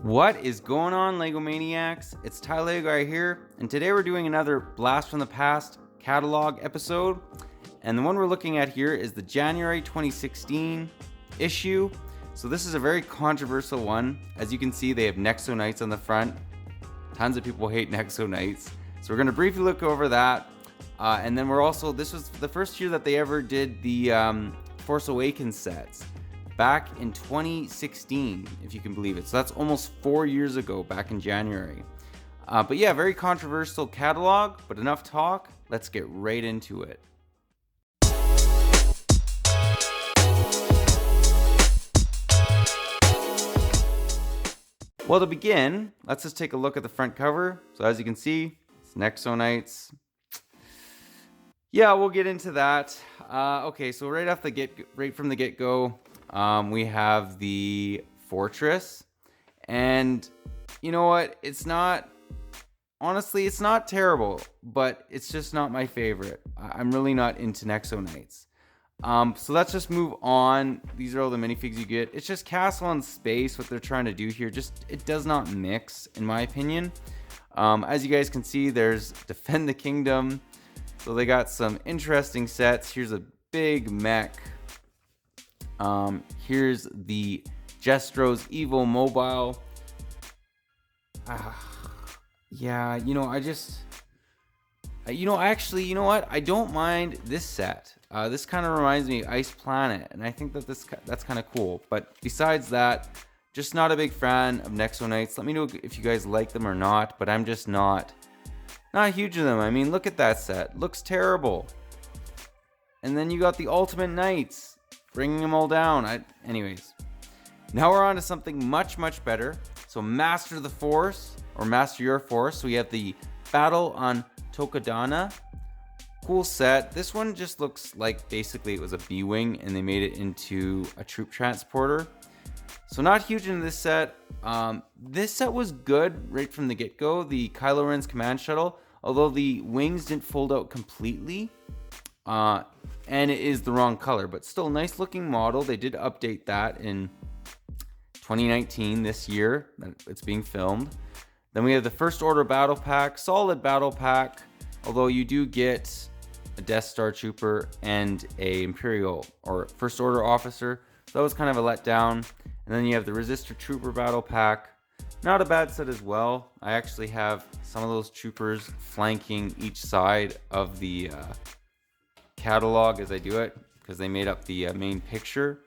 What is going on, Lego Maniacs? It's Lego here, and today we're doing another Blast from the Past catalog episode. And the one we're looking at here is the January 2016 issue. So this is a very controversial one. As you can see, they have Nexo Knights on the front. Tons of people hate Nexo Knights. So we're going to briefly look over that. And then this was the first year that they ever did the Force Awakens sets. Back in 2016, if you can believe it. So that's almost 4 years ago, back in January. But yeah, very controversial catalog, but enough talk. Let's get right into it. Well, to begin, let's just take a look at the front cover. So as you can see, it's Nexo Knights. Yeah, we'll get into that. Okay, so right from the get-go, we have the Fortress, and you know what? It's not terrible, but it's just not my favorite. I'm really not into Nexo Knights. So let's just move on. These are all the minifigs you get. It's just castle and space. What they're trying to do here, it does not mix, in my opinion. As you guys can see, there's Defend the Kingdom. So they got some interesting sets. Here's a big mech. Here's the Jestro's Evo Mobile. Yeah, you know what? I don't mind this set. This kind of reminds me of Ice Planet, and I think that that's kind of cool. But besides that, just not a big fan of Nexo Knights. Let me know if you guys like them or not, but I'm just not huge of them. I mean, look at that set. Looks terrible. And then you got the Ultimate Knights, bringing them all down. Anyways, now we're on to something much, much better. So Master the Force, or Master Your Force. So we have the Battle on Tokadana. Cool set. This one just looks like basically it was a B-Wing and they made it into a troop transporter. So not huge into this set. This set was good right from the get-go. The Kylo Ren's command shuttle, although the wings didn't fold out completely. And it is the wrong color, but still nice looking model. They did update that in 2019, this year that it's being filmed. Then we have the First Order Battle Pack, solid battle pack, although you do get a Death Star Trooper and a Imperial or First Order officer. So that was kind of a letdown. And then you have the Resistor Trooper Battle Pack. Not a bad set as well. I actually have some of those troopers flanking each side of the catalog as I do it, because they made up the main picture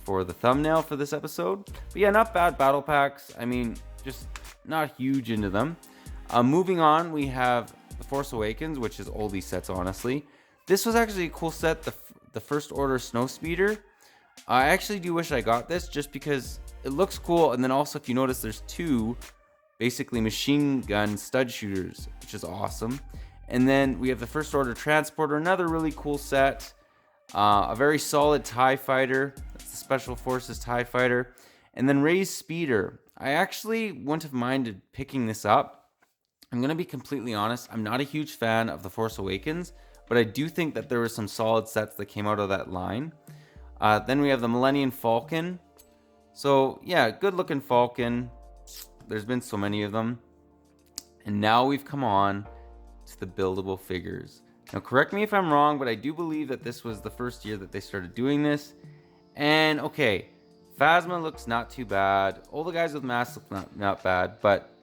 for the thumbnail for this episode. But yeah, not bad battle packs. I mean, just not huge into them. Moving on, we have the Force Awakens, which is oldie sets, honestly. This was actually a cool set, the First Order Snowspeeder. I actually do wish I got this just because it looks cool. And then also, if you notice, there's two basically machine gun stud shooters, which is awesome. And then we have the First Order Transporter, another really cool set. A very solid TIE Fighter. That's the Special Forces TIE Fighter. And then Rey's Speeder. I actually wouldn't have minded picking this up. I'm going to be completely honest. I'm not a huge fan of the Force Awakens, but I do think that there were some solid sets that came out of that line. Then we have the Millennium Falcon. So yeah, good looking Falcon. There's been so many of them. And now we've come on to the buildable figures. Now correct me if I'm wrong, but I do believe that this was the first year that they started doing this. And okay, Phasma looks not too bad. All the guys with masks look not bad, but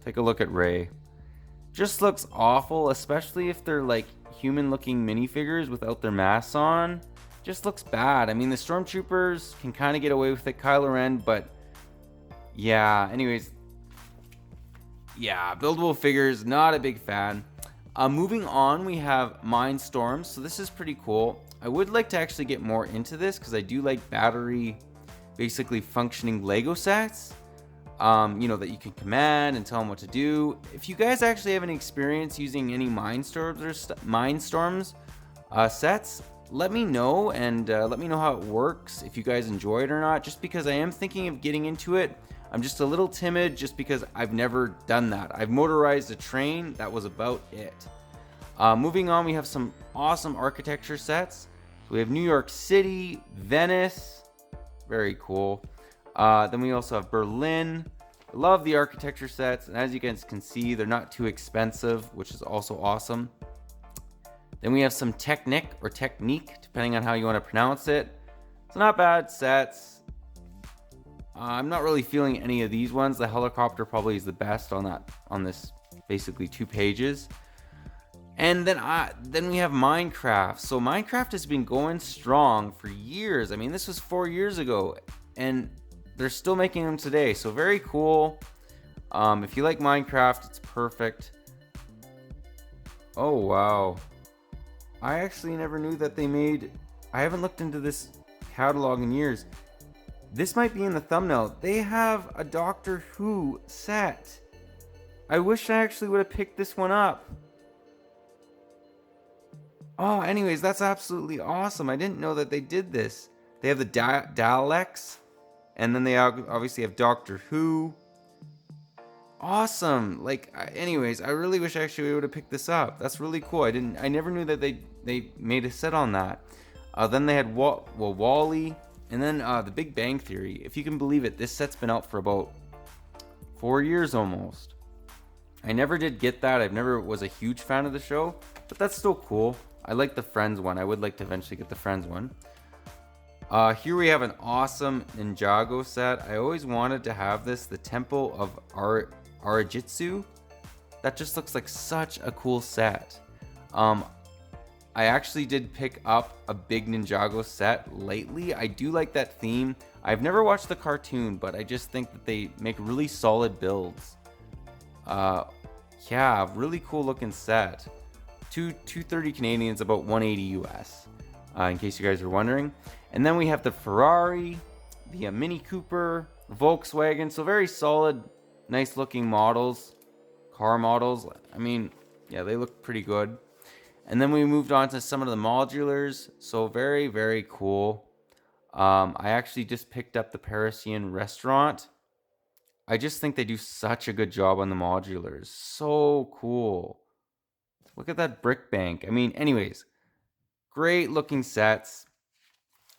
take a look at Rey. Just looks awful, especially if they're like human looking minifigures without their masks on. Just looks bad. I mean, the Stormtroopers can kind of get away with it, Kylo Ren, but yeah, anyways. Yeah, buildable figures, not a big fan. Moving on, we have Mindstorms. So this is pretty cool. I would like to actually get more into this because I do like battery, basically functioning Lego sets. That you can command and tell them what to do. If you guys actually have any experience using any Mindstorms sets, let me know and let me know how it works, if you guys enjoy it or not, just because I am thinking of getting into it. I'm just a little timid just because I've never done that. I've motorized a train. That was about it. Moving on, we have some awesome architecture sets. We have New York City, Venice. Very cool. Then we also have Berlin. I love the architecture sets, and as you guys can see, they're not too expensive, which is also awesome. Then we have some Technic or Technique, depending on how you want to pronounce it. It's not bad sets. I'm not really feeling any of these ones. The helicopter probably is the best on this basically 2 pages. And then we have Minecraft. So Minecraft has been going strong for years. I mean, this was 4 years ago, and they're still making them today. So very cool. If you like Minecraft, it's perfect. Oh wow, I actually never knew that they made. I haven't looked into this catalog in years. This might be in the thumbnail. They have a Doctor Who set. I wish I actually would have picked this one up. Oh, anyways, that's absolutely awesome. I didn't know that they did this. They have the Daleks, and then they obviously have Doctor Who. Awesome. Like, anyways, I really wish I actually would have picked this up. That's really cool. I never knew that they made a set on that. Then they had Wall-E, and then the Big Bang Theory. If you can believe it, this set's been out for about 4 years almost. I never did get that. I never was a huge fan of the show, but that's still cool. I like the Friends one. I would like to eventually get the Friends one. Here we have an awesome Ninjago set. I always wanted to have this, the Temple of Arajitsu. That just looks like such a cool set. I actually did pick up a big Ninjago set lately. I do like that theme. I've never watched the cartoon, but I just think that they make really solid builds. Yeah, really cool looking set. 230 Canadians, about 180 US, in case you guys are wondering. And then we have the Ferrari, the Mini Cooper, Volkswagen. So very solid, nice looking models, car models. I mean, yeah, they look pretty good. And then we moved on to some of the modulars. So very, very cool. I actually just picked up the Parisian restaurant. I just think they do such a good job on the modulars. So cool. Look at that brick bank. I mean, anyways, great looking sets.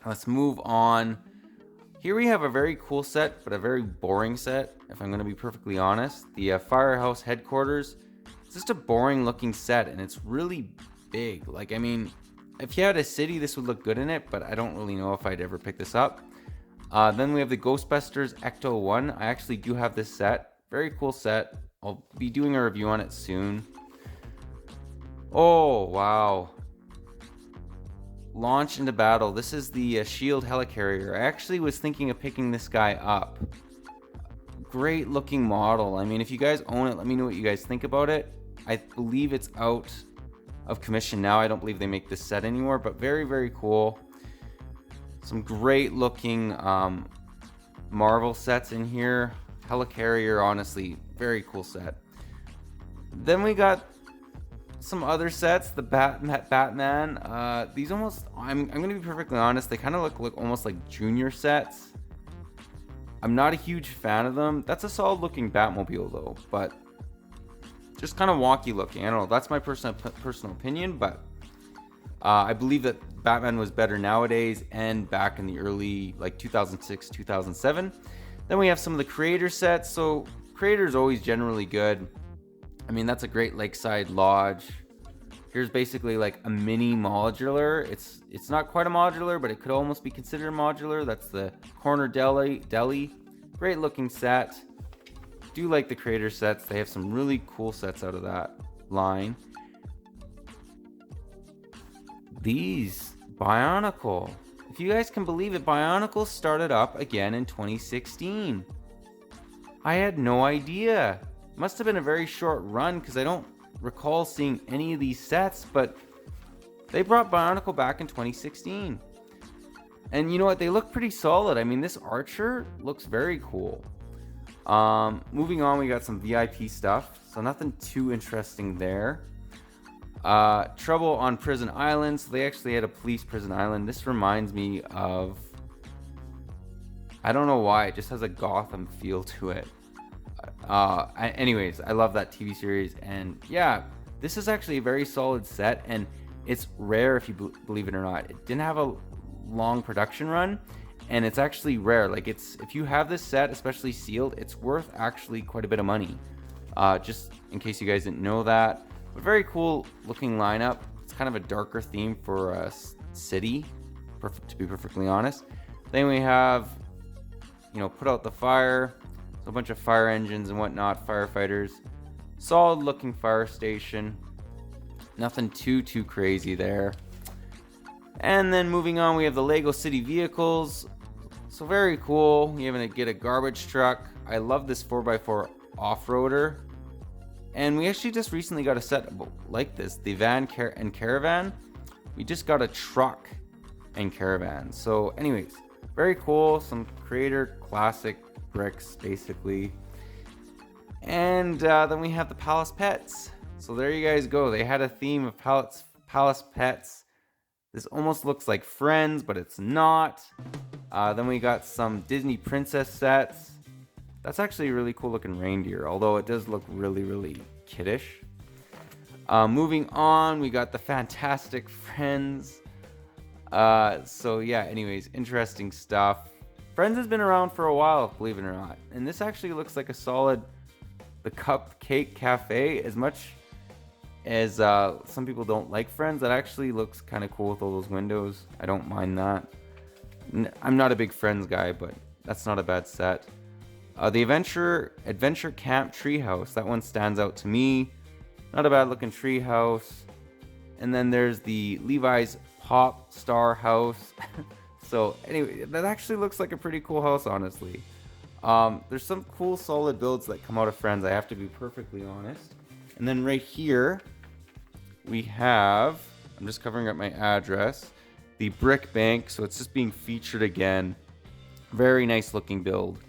Let's move on. Here we have a very cool set, but a very boring set, if I'm going to be perfectly honest. The Firehouse Headquarters. It's just a boring looking set, and it's really big. Like, I mean, if you had a city, this would look good in it, but I don't really know if I'd ever pick this up. Then we have the Ghostbusters Ecto 1. I actually do have this set. Very cool set. I'll be doing a review on it soon. Oh, wow. Launch into battle. This is the Shield Helicarrier. I actually was thinking of picking this guy up. Great looking model. I mean, if you guys own it, let me know what you guys think about it. I believe it's out of commission now. I don't believe they make this set anymore, but very, very cool. Some great looking Marvel sets in here. Helicarrier, honestly, very cool set. Then we got some other sets, the Batman. These almost, I'm gonna be perfectly honest, they kind of look almost like junior sets. I'm not a huge fan of them. That's a solid looking Batmobile though, but just kind of wonky looking. I don't know, that's my personal opinion, but I believe that Batman was better nowadays and back in the early, like 2006, 2007. Then we have some of the Creator sets. So Creator is always generally good. I mean, that's a great lakeside lodge. Here's basically like a mini modular. It's not quite a modular, but it could almost be considered modular. That's the Corner Deli. Great looking set. Do like the Creator sets. They have some really cool sets out of that line. These Bionicle. If you guys can believe it, Bionicle started up again in 2016. I had no idea. Must have been a very short run because I don't recall seeing any of these sets, but they brought Barnacle back in 2016. And you know what? They look pretty solid. I mean, this Archer looks very cool. Moving on, we got some VIP stuff. So nothing too interesting there. Trouble on Prison Island. So they actually had a police prison island. This reminds me of, I don't know why, it just has a Gotham feel to it. Anyways, I love that TV series, and yeah, this is actually a very solid set, and it's rare if you believe it or not. It didn't have a long production run, and it's actually rare. Like, if you have this set, especially sealed, it's worth actually quite a bit of money. Just in case you guys didn't know that. But very cool looking lineup. It's kind of a darker theme for a city, to be perfectly honest. Then we have, you know, put out the fire. So a bunch of fire engines and whatnot, firefighters. Solid looking fire station. Nothing too crazy there. And then moving on, we have the Lego City vehicles. So very cool. You even get a garbage truck. I love this 4x4 off-roader. And we actually just recently got a set like this, the van and caravan. We just got a truck and caravan. So anyways, very cool. Some creator classic bricks basically. And then we have the Palace Pets. So there you guys go. They had a theme of Palace Pets. This almost looks like Friends, but it's not. Then we got some Disney princess sets. That's actually a really cool looking reindeer, although it does look really kiddish. Moving on, we got the Fantastic Friends. So yeah, anyways, interesting stuff. Friends has been around for a while, believe it or not. And this actually looks like a solid, the Cupcake Cafe. As much as some people don't like Friends, that actually looks kind of cool with all those windows. I don't mind that. I'm not a big Friends guy, but that's not a bad set. The Adventure Camp Treehouse, that one stands out to me. Not a bad looking treehouse. And then there's the Levi's Pop Star House. So anyway, that actually looks like a pretty cool house, honestly. There's some cool solid builds that come out of Friends, I have to be perfectly honest. And then right here, we have, I'm just covering up my address, the Brick Bank. So it's just being featured again. Very nice looking build.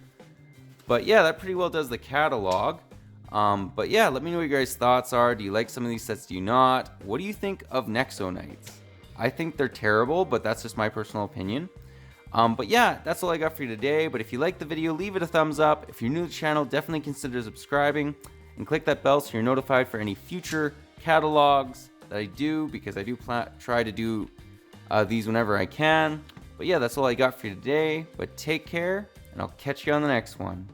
But yeah, that pretty well does the catalog. But yeah, let me know what your guys' thoughts are. Do you like some of these sets? Do you not? What do you think of Nexo Knights? I think they're terrible, but that's just my personal opinion. But yeah, that's all I got for you today. But if you liked the video, leave it a thumbs up. If you're new to the channel, definitely consider subscribing and click that bell so you're notified for any future catalogs that I do, because I do try to do these whenever I can. But yeah, that's all I got for you today. But take care, and I'll catch you on the next one.